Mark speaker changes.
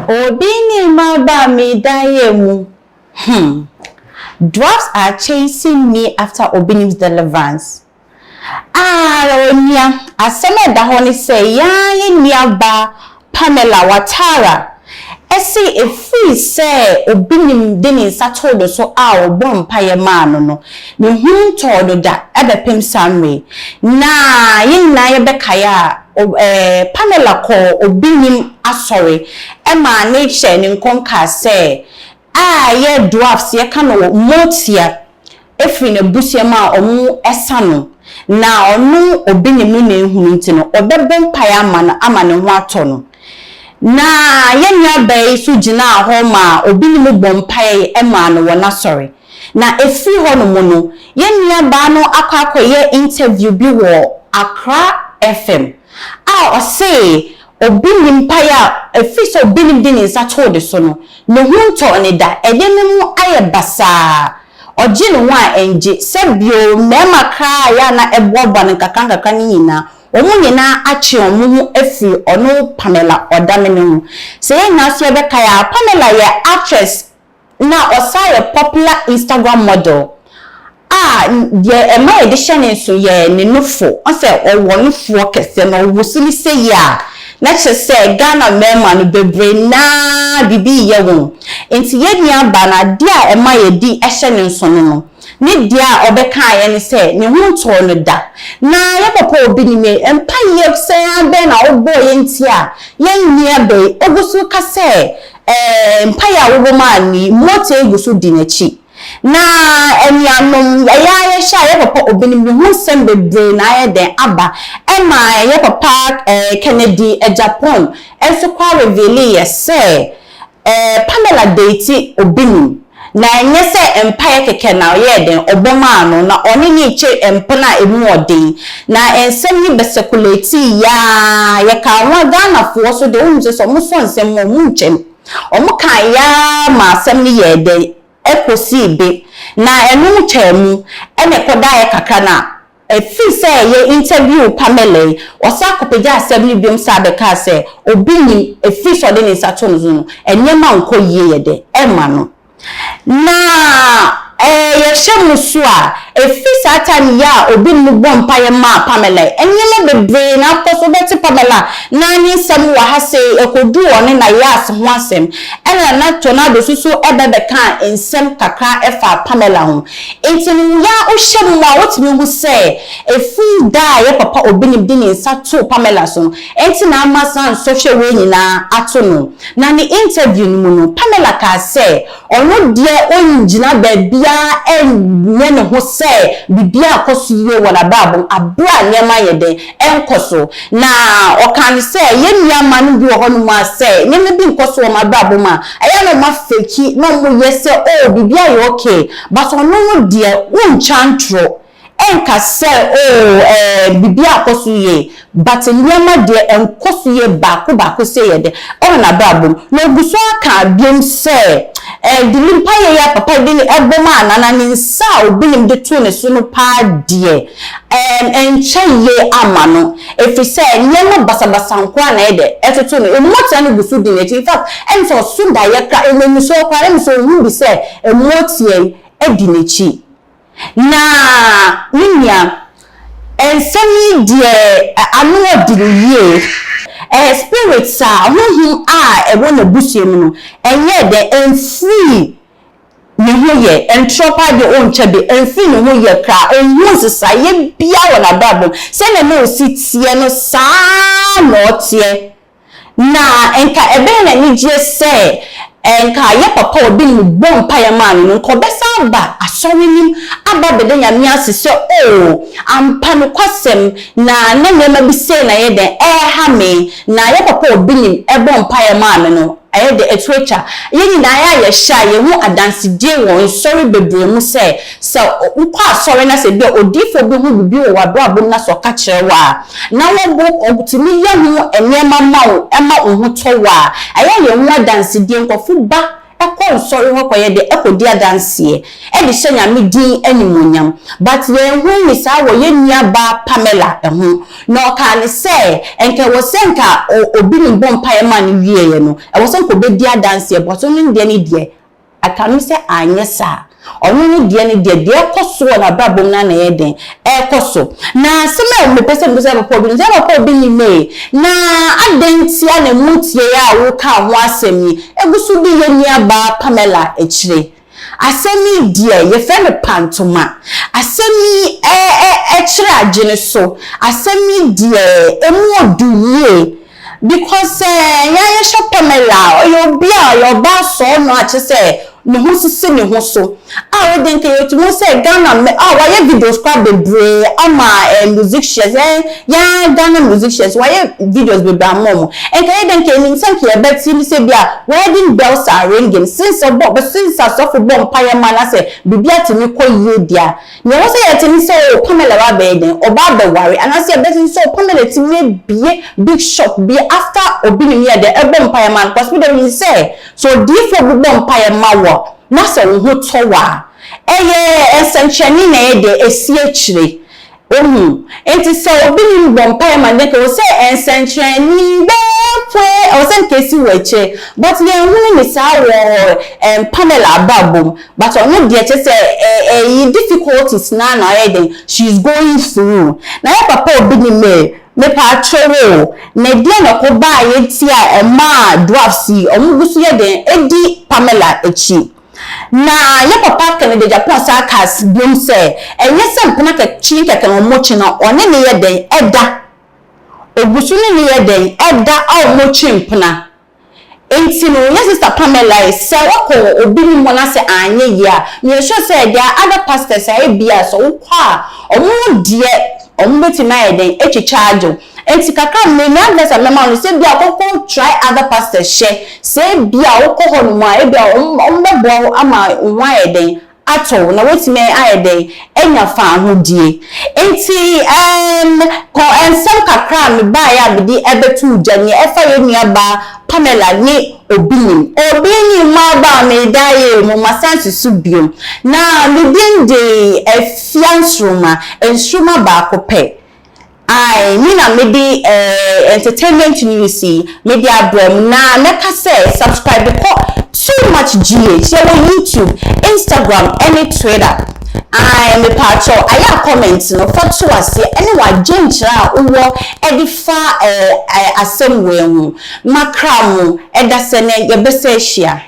Speaker 1: Obinim maba me dayemu. Dwarfs are chasing me after Obinim's deliverance. Onia, aseme da ho ni say ya niaba Pamela Watara. Esi efi say Obinim de ni satodo so obom paye ma no ne hu todo da ebepem samwe na yin na ye bekaya Pamela ko Obinim asori ema na che ni nkonka say ye dwarfs ye ka no motia efi na busia ma omu esano na onu Obinim na ehunu ntino obebem paye ama ne ho ato no na yenya bai su gina ho ma Obinim bompaye ema no wona sorry na efi ho no mu no yenya ba no akwakoye interview bi wo Accra FM o say Obinim paye efi so Obinim din nsa tode so no ne hunto ne da edemu aye basa oji no wa enje sebio mema kra ya na eboba ne kakanga ni nyina omunyina achi omuhu efi ono Pamela odamenu se na so be kaya Pamela ye actress na osaye popular Instagram model ye ema edition so ye ne nufo o se owo nufo kese no wusuli se ya na che se Ghana mema no bebre na bibi ye won enti ye nia ba na dia ema ye di ehye ne nso no ni dia obeka ye ne se ne hunto no da na ye papa Obinim empa ye se abe na obo ye ntia ye nia be ogusu ka se empa ya wo ma ni moto egusu di nachi na enianom ya sha ye papa Obinim ne hu sem bebre na ye den aba ema ye papa Kennedy Japan enso kwa reveal ye se Pamela date Obinim na nyese empire keke na ye den oboma no na oni ni che empona emu odin na ensem ni besekulate ya ye ka wa Ghana fo so de unje so mo so ensem mo mu nchem omo kan ya ma asem ni ye de ekosi be na enu chemu ene koda ye kakra na efi say ye interview Pamela osakopeja asem ni biom sa be ka say Obinim efi so de ni sato no enyema nko ye de ema no na ye shemusu a efi satan ya Obinim bompaye ma Pamela enyele bebre na koso beti Pamela na ni sam wa hase ekodu one na yas ho asem ena na tornado susu ebebe kan ensem kakra efa Pamela ho entini ya o shemu a wotimi hu se efi da ye papa Obinim din nsa to Pamela so entina amasan social we nyina ato no na ni interview ni mu no Pamela ka se ono de onjina babia enye ne ho se bibia akoso ye wona babon abra nyema ye de enkoso na okan se ye nyama no bi ho no ma se nyema bi nkoso o ma babon ma aya no ma feki no mo ye se bibia ye okay but ono de unchantro enka se bibia akoso ye but nyema de enkoso ye bako se ye de ona babon no guso aka biem se dilimpa ye ya papa bi ni eboma anana ni nsa Obinim de to ne so no pa die enche ye ama no efise nyema basabasa nko ana ye de etoto no emota no gusu di ne in fact enso so da ye ka enenu so kwa enso hu bi se emotie edi nechi na ninya ensemi die anu odi ye spirits who ewo na busie mu no enye de enfree ne hoye entropa de onche be enfree ne hoye kra enhu sesa ye bia wona babo se na no sitie no sa no tie na enka ebe na ni je se enka ye papa Obinim bompaye man no ko besa ba asorinim aba bede nyame asese ampa no kwasem na nema bi se na ye de ha me na ye papa Obinim bompaye man no aye de etwecha ye ni na ya sha ye hu adansidie won sorry bebre mu se nkwa sorry na se bi odifo bi hu bi wo wado abom na so ka kirewa na wo bo ogutimi ye hu enema ma wo ema wo hu towa aye ye hu adansidie nkofu ba ekọ sorry ho koye de ekodi adanse e de hyenya medin animonyam but yen hu ni sa wo ye nuaba Pamela ho na oka ne se enke wo senka Obinim bompa ye ma ne wieye no e wo senka obedi adanse but onu de ne de aka no se anyesa onu ni de koso na babom na ye den koso na sema o mepese mbuza papa Obinim me na adentia na mutie ya wo ka ho asemi egusu bi ye nuaba Pamela echire asemi die ye fe me pantoma asemi echire agene so asemi die emu odunye because ya sho Pamela yo bia yo ba so no ache se ne ho sisi ne ho so we den ke yotumo se Ghana me why videos kwa bebre ama musicians ya Ghana musicians why videos bebre amom enke den ke ni sanke e beti ni se bia wedding bells are ringing since but since so for bomb paya man say bibia timi koyie dia ne wo se yetimi se Pamela wa be den oba be worry and I say beti so Pamela timi bie big shop be after Obinim here the bomb paya man because we don't say so different bomb paya man na se wo ho towa esenchani na de esi achire enti se Obinim bompa ma de ko se esenchani be pwe o se nkesi weche but ye hu ni sa wo Pamela babom but onu de che se difficulties na eden she's going through na papa Obinim me pa trero na dia na ko ba ye tia ma Dwarfs omugusu ye den edi Pamela echi na ye papa kan de Japan sakas biom se enye sempena ka chi ka kan mochi na one ne ye den eda ogusu ne ye den eda a mochi mpena enti no ye sister Pamela se wako Obinim mo na se anye ya me sure say there other pastors e bia so kwa omo de ombeti na ye den echichajo enti kaka me na bless mama no se bia kokko try other pastors she se bia wokọ ho no a bia ombebo ama nwa ye den ato na wetime aye den enya fa ho die enti ko ensem kakra me ba ya bidi ebetu janye efa ye nuaba Pamela ni Obinim ma ba me daye mo masansi subiom na me din de efiansroma ensroma ba ko pe I mean maybe entertainment news media brom na meka say subscribe because too much GH on YouTube, Instagram, any Twitter. I am a part of I comment no for to us anyone jenchra uwo edifa assembly mu makramu edasene yebese hia